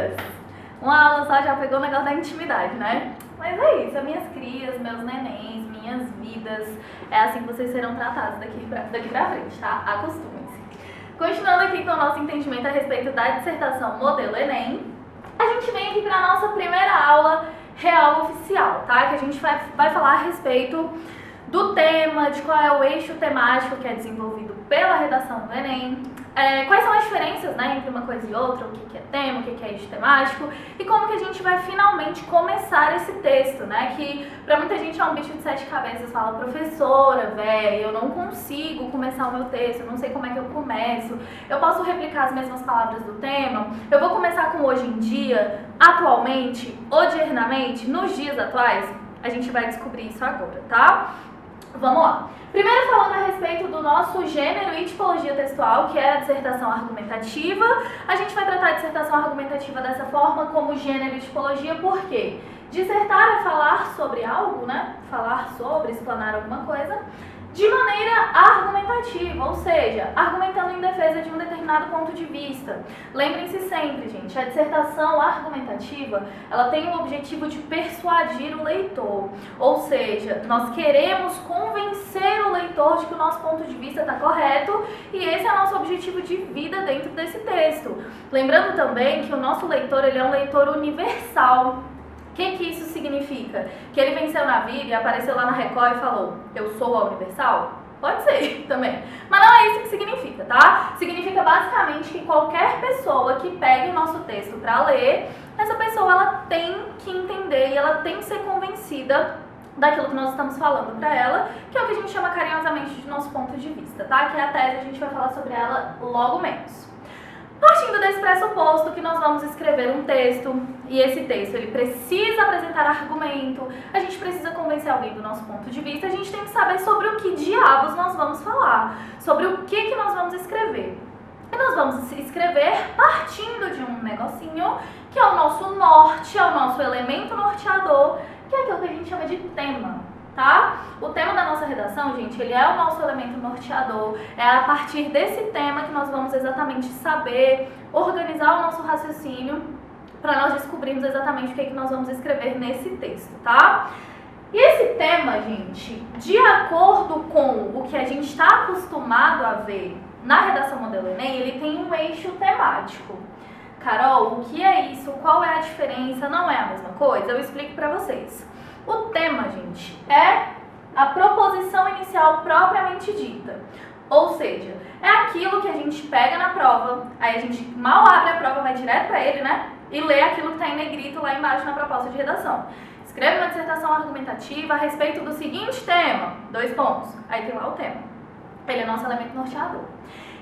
crias! Uma aula só já pegou o negócio da intimidade, né? Mas é isso, as minhas crias, meus nenéns, minhas vidas, é assim que vocês serão tratados daqui pra frente, tá? Acostumem-se. Continuando aqui com o nosso entendimento a respeito da dissertação modelo Enem, a gente vem aqui para a nossa primeira aula real oficial, tá? Que a gente vai falar a respeito do tema, de qual é o eixo temático que é desenvolvido pela redação do Enem, quais são as diferenças, né, entre uma coisa e outra, o que é tema, o que é eixo temático, e como que a gente vai finalmente começar esse texto, né, que pra muita gente é um bicho de sete cabeças. Fala, professora, velho, eu não consigo começar o meu texto, eu não sei como é que eu começo, eu posso replicar as mesmas palavras do tema, eu vou começar com hoje em dia, atualmente, odiernamente, nos dias atuais? A gente vai descobrir isso agora, tá? Vamos lá. Primeiro, falando a respeito do nosso gênero e tipologia textual, que é a dissertação argumentativa. A gente vai tratar a dissertação argumentativa dessa forma, como gênero e tipologia, porque dissertar é falar sobre algo, né? Falar sobre, explanar alguma coisa, de maneira argumentativa, ou seja, argumentando em defesa de um determinado ponto de vista. Lembrem-se sempre, gente, a dissertação argumentativa, ela tem o objetivo de persuadir o leitor, ou seja, nós queremos convencer o leitor de que o nosso ponto de vista está correto, e esse é o nosso objetivo de vida dentro desse texto. Lembrando também que o nosso leitor, ele é um leitor universal. O que isso significa? Que ele venceu na vida e apareceu lá na Record e falou, eu sou a Universal? Pode ser também, mas não é isso que significa, tá? Significa basicamente que qualquer pessoa que pegue o nosso texto para ler, essa pessoa ela tem que entender e ela tem que ser convencida daquilo que nós estamos falando para ela, que é o que a gente chama carinhosamente de nosso ponto de vista, tá? Que é a tese, a gente vai falar sobre ela logo menos. Partindo desse pressuposto que nós vamos escrever um texto, e esse texto ele precisa apresentar argumento, a gente precisa convencer alguém do nosso ponto de vista, a gente tem que saber sobre o que diabos nós vamos falar, sobre o que nós vamos escrever. E nós vamos escrever partindo de um negocinho que é o nosso norte, é o nosso elemento norteador, que é aquilo que a gente chama de tema. Tá? O tema da nossa redação, gente, ele é o nosso elemento norteador, é a partir desse tema que nós vamos exatamente saber organizar o nosso raciocínio para nós descobrirmos exatamente o que nós vamos escrever nesse texto, tá? E esse tema, gente, de acordo com o que a gente está acostumado a ver na redação modelo Enem, ele tem um eixo temático. Carol, o que é isso? Qual é a diferença? Não é a mesma coisa? Eu explico para vocês. O tema, gente, é a proposição inicial propriamente dita. Ou seja, é aquilo que a gente pega na prova, aí a gente mal abre a prova, vai direto para ele, né? E lê aquilo que está em negrito lá embaixo na proposta de redação. Escreve uma dissertação argumentativa a respeito do seguinte tema, 2 pontos. Aí tem lá o tema. Ele é nosso elemento norteador.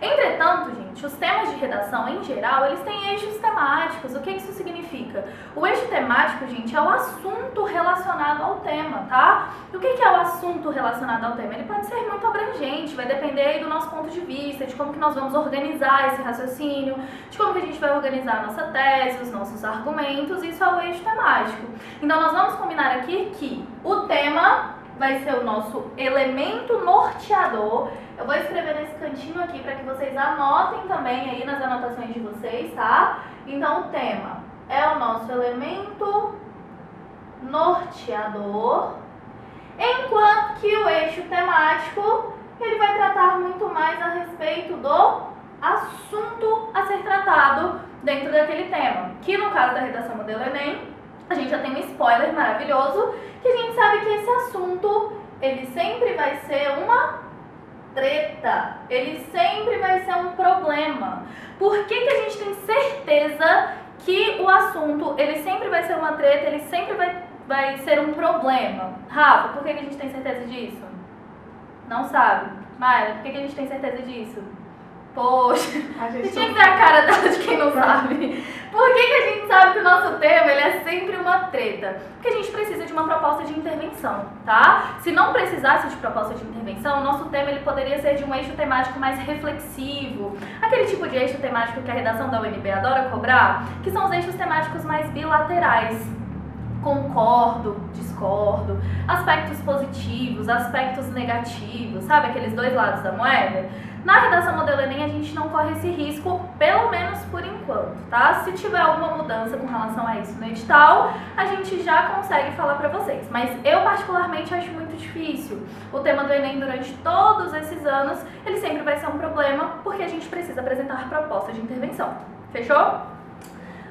Entretanto, gente, os temas de redação, em geral, eles têm eixos temáticos. O que isso significa? O eixo temático, gente, é o assunto relacionado ao tema, tá? E o que é o assunto relacionado ao tema? Ele pode ser muito abrangente, vai depender aí do nosso ponto de vista, de como que nós vamos organizar esse raciocínio, de como que a gente vai organizar a nossa tese, os nossos argumentos, isso é o eixo temático. Então, nós vamos combinar aqui que o tema vai ser o nosso elemento norteador. Eu vou escrever nesse cantinho aqui para que vocês anotem também aí nas anotações de vocês, tá? Então, o tema é o nosso elemento norteador, enquanto que o eixo temático, ele vai tratar muito mais a respeito do assunto a ser tratado dentro daquele tema. Que no caso da redação modelo Enem, a gente já tem um spoiler maravilhoso, que a gente sabe que esse assunto, ele sempre vai ser uma treta, ele sempre vai ser um problema. Por que a gente tem certeza que o assunto, ele sempre vai ser uma treta, ele sempre vai ser um problema? Rafa, por que a gente tem certeza disso? Não sabe. Mayra, por que a gente tem certeza disso? Poxa, você tinha que ver a cara dela de quem não sabe. Por que a gente sabe que o nosso tema ele é sempre uma treta? Porque a gente precisa de uma proposta de intervenção, tá? Se não precisasse de proposta de intervenção, o nosso tema ele poderia ser de um eixo temático mais reflexivo. Aquele tipo de eixo temático que a redação da UNB adora cobrar, que são os eixos temáticos mais bilaterais. concordo, discordo, aspectos positivos, aspectos negativos, sabe aqueles dois lados da moeda? Na redação modelo Enem a gente não corre esse risco, pelo menos por enquanto, tá? Se tiver alguma mudança com relação a isso no edital, a gente já consegue falar pra vocês. Mas eu particularmente acho muito difícil. O tema do Enem durante todos esses anos, ele sempre vai ser um problema, porque a gente precisa apresentar propostas de intervenção. Fechou?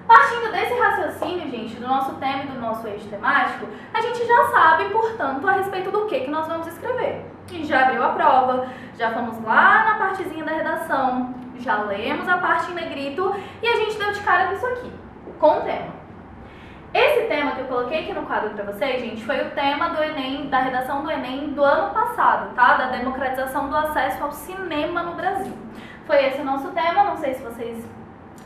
Partindo desse raciocínio, gente, do nosso tema e do nosso eixo temático, a gente já sabe, portanto, a respeito do que nós vamos escrever. A gente já abriu a prova, já fomos lá na partezinha da redação, já lemos a parte em negrito e a gente deu de cara com isso aqui, com o tema. Esse tema que eu coloquei aqui no quadro pra vocês, gente, foi o tema do Enem, da redação do Enem do ano passado, tá? Da democratização do acesso ao cinema no Brasil. Foi esse o nosso tema, não sei se vocês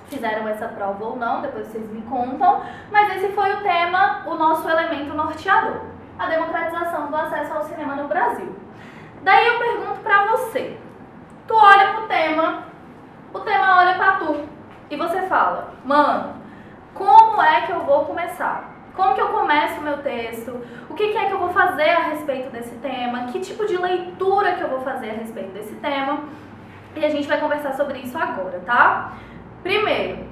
fizeram essa prova ou não, depois vocês me contam, mas esse foi o tema, o nosso elemento norteador, a democratização do acesso ao cinema no Brasil. Daí eu pergunto pra você, tu olha pro tema, o tema olha pra tu, e você fala, mano, como é que eu vou começar? Como que eu começo o meu texto? O que é que eu vou fazer a respeito desse tema? Que tipo de leitura que eu vou fazer a respeito desse tema? E a gente vai conversar sobre isso agora, tá? Primeiro,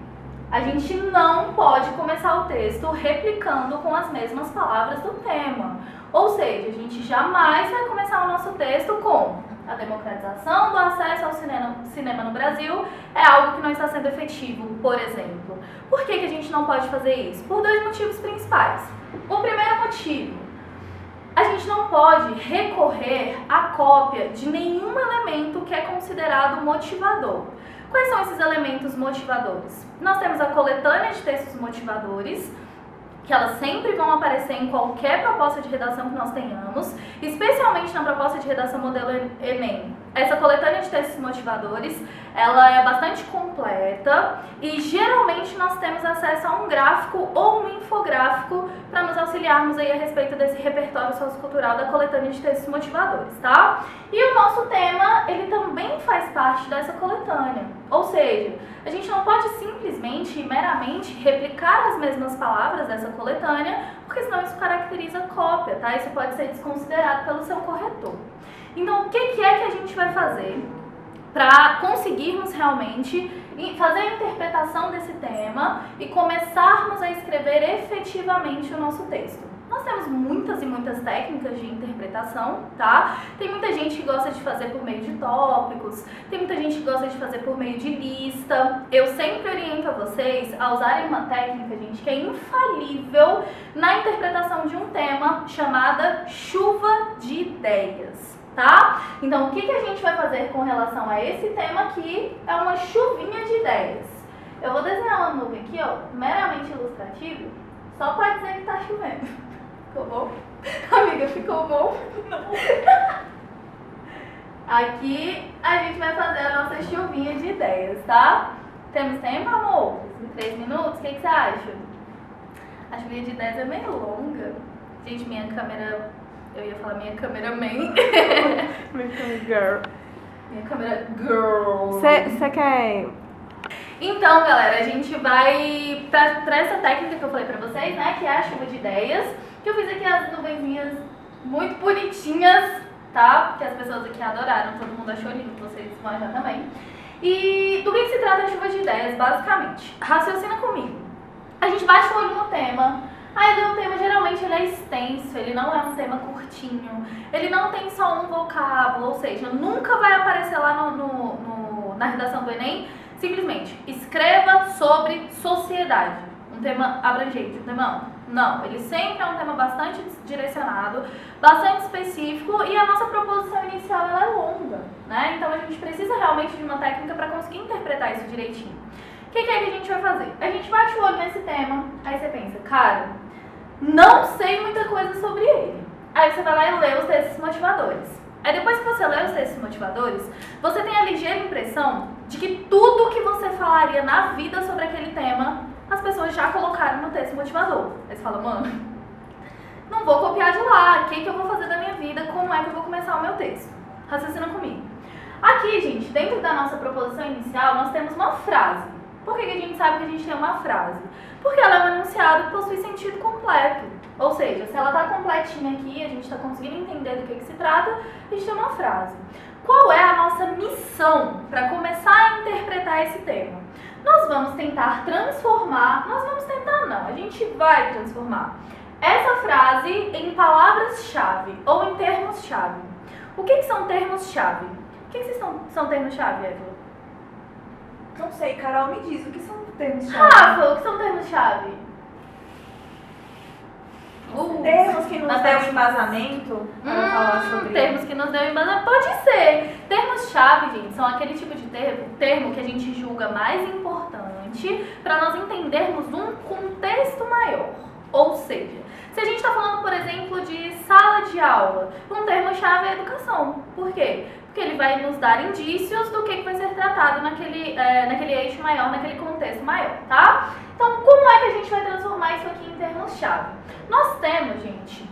a gente não pode começar o texto replicando com as mesmas palavras do tema. Ou seja, a gente jamais vai começar o nosso texto com a democratização do acesso ao cinema no Brasil é algo que não está sendo efetivo, por exemplo. Por que a gente não pode fazer isso? Por dois motivos principais. O primeiro motivo, a gente não pode recorrer à cópia de nenhum elemento que é considerado motivador. Quais são esses elementos motivadores? Nós temos a coletânea de textos motivadores, que elas sempre vão aparecer em qualquer proposta de redação que nós tenhamos, especialmente na proposta de redação modelo Enem. Essa coletânea de textos motivadores, ela é bastante completa e geralmente nós temos acesso a um gráfico ou um infográfico para nos auxiliarmos aí a respeito desse repertório sociocultural da coletânea de textos motivadores, tá? E o nosso tema, ele também faz parte dessa coletânea, ou seja, a gente não pode simplesmente e meramente replicar as mesmas palavras dessa coletânea, porque senão isso caracteriza cópia, tá? Isso pode ser desconsiderado pelo seu corretor. Então, o que é que a gente vai fazer para conseguirmos realmente fazer a interpretação desse tema e começarmos a escrever efetivamente o nosso texto? Nós temos muitas e muitas técnicas de interpretação, tá? Tem muita gente que gosta de fazer por meio de tópicos, tem muita gente que gosta de fazer por meio de lista. Eu sempre oriento a vocês a usarem uma técnica, gente, que é infalível na interpretação de um tema, chamada chuva de ideias, tá? Então, o que a gente vai fazer com relação a esse tema aqui é uma chuvinha de ideias. Eu vou desenhar uma nuvem aqui, ó, meramente ilustrativo, só para dizer que tá chovendo. Ficou bom? Amiga, ficou bom? Não. Aqui a gente vai fazer a nossa chuvinha de ideias, tá? Temos tempo, amor? Em 3 minutos? O que você acha? A chuvinha de ideias é meio longa. Gente, minha câmera... Eu ia falar minha câmera man. Minha câmera girl. Minha câmera girl. Você quer... Então, galera, a gente vai pra essa técnica que eu falei pra vocês, né? Que é a chuva de ideias. Que eu fiz aqui as nuvenzinhas muito bonitinhas, tá? Que as pessoas aqui adoraram, todo mundo achou lindo, vocês vão achar também. E do que se trata a chuva de ideias, basicamente? Raciocina comigo. A gente bate o olho no tema. Aí o tema geralmente ele é extenso, ele não é um tema curtinho, ele não tem só um vocábulo, ou seja, nunca vai aparecer lá na redação do Enem, simplesmente escreva sobre sociedade, um tema abrangente, um tema amplo. Não, ele sempre é um tema bastante direcionado, bastante específico e a nossa proposição inicial ela é longa, né? Então a gente precisa realmente de uma técnica para conseguir interpretar isso direitinho. O que é que a gente vai fazer? A gente bate o olho nesse tema, aí você pensa, cara, não sei muita coisa sobre ele. Aí você vai lá e lê os textos motivadores. Aí depois que você lê os textos motivadores, você tem a ligeira impressão de que tudo que você falaria na vida sobre aquele tema, as pessoas já colocaram no texto motivador. Aí você fala, mano, não vou copiar de lá, o que eu vou fazer da minha vida, como é que eu vou começar o meu texto? Raciocina comigo. Aqui, gente, dentro da nossa proposição inicial, nós temos uma frase. Por que a gente sabe que a gente tem uma frase? Porque ela é um enunciado que possui sentido completo. Ou seja, se ela está completinha aqui, a gente está conseguindo entender do que se trata, a gente tem uma frase. Qual é a nossa missão para começar a interpretar esse termo? Nós vamos tentar transformar, a gente vai transformar essa frase em palavras-chave ou em termos-chave. O que são termos-chave? O que são termos-chave, Eva? Não sei, Carol, me diz, o que são termos-chave? Rafa, o que são termos-chave? Termos que nos dão embasamento para falar sobre termos que nos dão embasamento, pode ser. Termos-chave, gente, são aquele tipo de termo que a gente julga mais importante para nós entendermos um contexto maior. Ou seja, se a gente está falando, por exemplo, de sala de aula, um termo-chave é educação. Por quê? Porque ele vai nos dar indícios do que vai ser tratado naquele eixo maior, naquele contexto maior, tá? Então, como é que a gente vai transformar isso aqui em termos-chave? Nós temos, gente,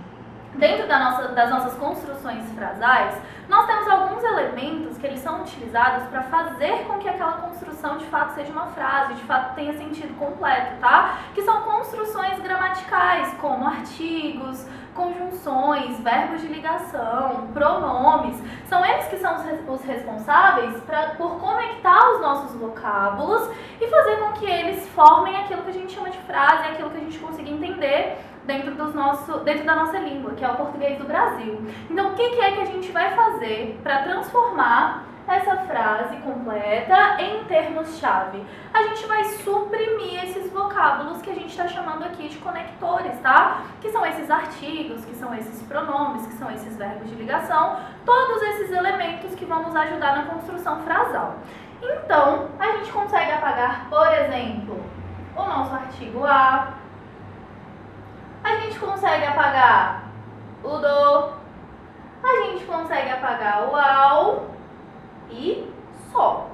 dentro das nossas construções frasais, nós temos alguns elementos que eles são utilizados para fazer com que aquela construção de fato seja uma frase, de fato tenha sentido completo, tá? Que são construções gramaticais, como artigos, conjunções, verbos de ligação, pronomes. São eles que são os responsáveis por conectar os nossos vocábulos e fazer com que eles formem aquilo que a gente chama de frase, aquilo que a gente consiga entender dentro da nossa língua, que é o português do Brasil. Então, o que é que a gente vai fazer para transformar essa frase completa em termos-chave? A gente vai suprimir esses vocábulos que a gente está chamando aqui de conectores, tá? Que são esses artigos, que são esses pronomes, que são esses verbos de ligação, todos esses elementos que vão nos ajudar na construção frasal. Então, a gente consegue apagar, por exemplo, o nosso artigo a gente consegue apagar o do, a gente consegue apagar o ao e só.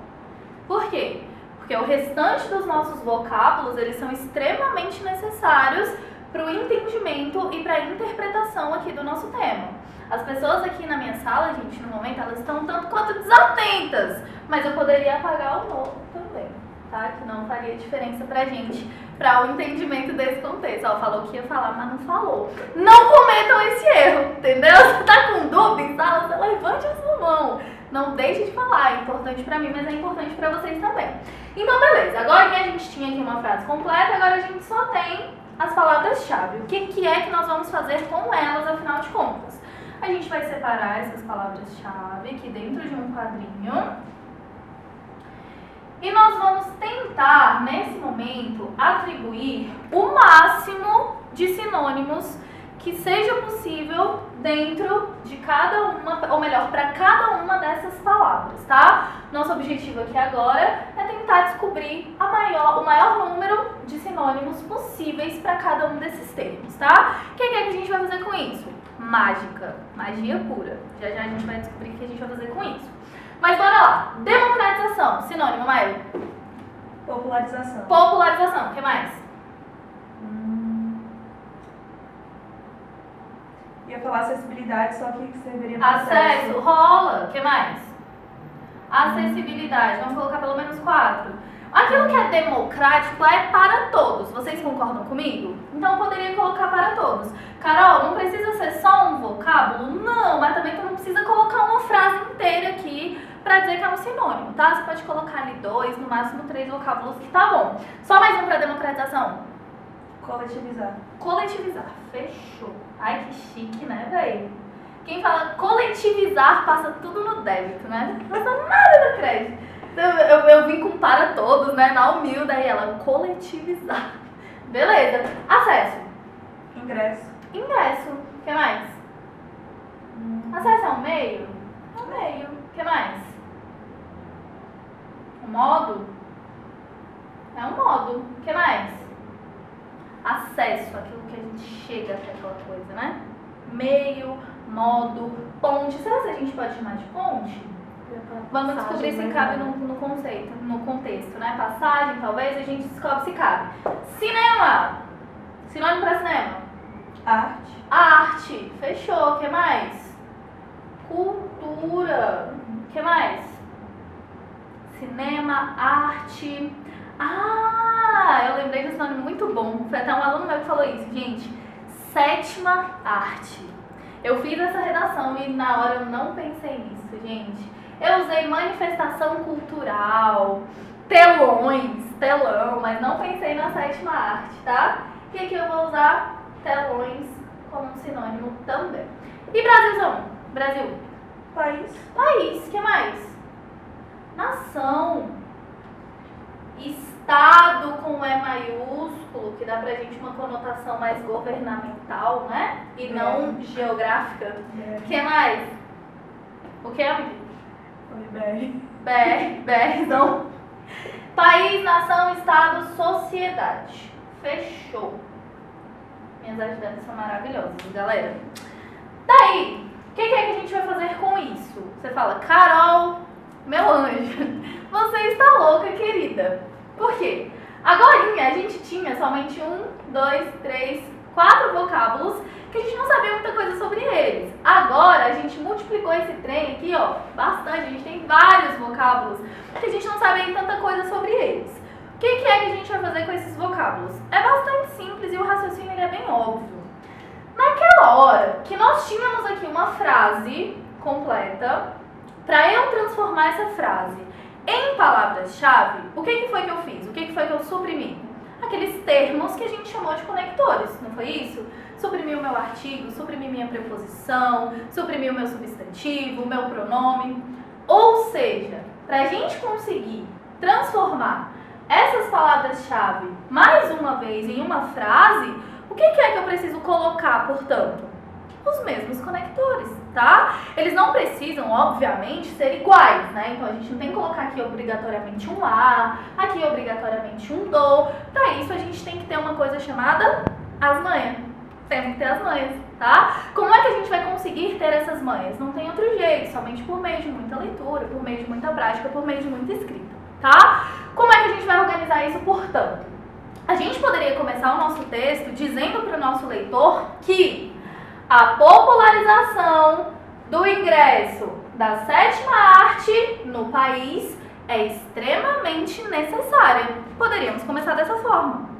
Por quê? Porque o restante dos nossos vocábulos, eles são extremamente necessários para o entendimento e para a interpretação aqui do nosso tema. As pessoas aqui na minha sala, gente, no momento, elas estão tanto quanto desatentas, mas eu poderia apagar o no também, tá? Que não faria diferença pra gente, para o entendimento desse contexto. Ó, falou que ia falar, mas não falou. Não cometam esse erro, entendeu? Você tá com dúvida em sala, você levante a sua mão. Não deixe de falar, é importante pra mim, mas é importante pra vocês também. Então, beleza. Agora que a gente tinha aqui uma frase completa, agora a gente só tem as palavras-chave. O que é que nós vamos fazer com elas, afinal de contas? A gente vai separar essas palavras-chave aqui dentro de um quadrinho. E nós vamos tentar, nesse momento, atribuir o máximo de sinônimos que seja possível dentro de cada uma, ou melhor, para cada uma dessas palavras, tá? Nosso objetivo aqui agora é tentar descobrir o maior número de sinônimos possíveis para cada um desses termos, tá? O que é que a gente vai fazer com isso? Mágica, magia pura. Já já a gente vai descobrir o que a gente vai fazer com isso. Mas bora lá. Democratização, sinônimo, Maio? popularização. Popularização, o que mais? Ia falar acessibilidade, só que serviria para Acesso, rola, o que mais? Acessibilidade, vamos colocar pelo menos 4. Aquilo que é democrático é para todos, vocês concordam comigo? Então eu poderia colocar para todos. Carol, não precisa ser só um vocábulo? Não, mas também tu não precisa colocar uma frase inteira aqui para dizer que é um sinônimo, tá? Você pode colocar ali 2, no máximo 3 vocábulos que tá bom. Só mais um para democratização. Coletivizar. Coletivizar, fechou. Ai, que chique, né, velho? Quem fala coletivizar passa tudo no débito, né? Não passa nada no crédito. Então, eu vim com para todos, né, na humilde, aí ela, coletivizar. Beleza. Acesso. Ingresso. Ingresso. O que mais? Acesso é um meio? É um meio. O que mais? Um modo? É um modo. O que mais? Acesso, aquilo que a gente chega até aquela coisa, né? Meio, modo, ponte. Será que a gente pode chamar de ponte? Vamos descobrir se cabe no conceito, no contexto, né? Passagem, talvez, a gente descobre se cabe. Cinema. Sinônimo para cinema. Arte. Arte. Fechou. O que mais? Cultura. O que mais? Cinema, arte. Ah, eu lembrei de um sinônimo muito bom. Foi até um aluno meu que falou isso, gente. sétima arte. Eu fiz essa redação e na hora eu não pensei nisso, gente. Eu usei manifestação cultural, telão, mas não pensei na sétima arte, tá? E aqui eu vou usar telões como um sinônimo também. E Brasilzão? Brasil. País. País, que mais? Nação. Estado com E maiúsculo, que dá pra gente uma conotação mais governamental, né? E não geográfica. Que mais? O que, amiga? BR, país, nação, estado, sociedade. Fechou. Minhas ajudantes são maravilhosas, galera. Daí, o que é que a gente vai fazer com isso? Você fala, Carol, meu anjo, você está louca, querida. Por quê? Agorinha a gente tinha somente 4 vocábulos que a gente não sabia muita coisa sobre eles. Agora a gente multiplicou esse trem aqui, ó, bastante. A gente tem vários vocábulos que a gente não sabe tanta coisa sobre eles. O que é que a gente vai fazer com esses vocábulos? É bastante simples e o raciocínio ele é bem óbvio. Naquela hora que nós tínhamos aqui uma frase completa, para eu transformar essa frase em palavras-chave, o que foi que eu fiz? O que foi que eu suprimi? Aqueles termos que a gente chamou de conectores, não foi isso? Suprimi o meu artigo, suprimi minha preposição, suprimi o meu substantivo, o meu pronome. Ou seja, para a gente conseguir transformar essas palavras-chave mais uma vez em uma frase, o que é que eu preciso colocar, portanto? Os mesmos conectores, tá? Eles não precisam, obviamente, ser iguais, né? Então a gente não tem que colocar aqui obrigatoriamente um A, aqui obrigatoriamente um do. Para isso a gente tem que ter uma coisa chamada as manhas. Temos que ter as manhas, tá? Como é que a gente vai conseguir ter essas manhas? Não tem outro jeito, somente por meio de muita leitura, por meio de muita prática, por meio de muita escrita, tá? Como é que a gente vai organizar isso, portanto? A gente poderia começar o nosso texto dizendo para o nosso leitor que a popularização do ingresso da sétima arte no país é extremamente necessária. Poderíamos começar dessa forma.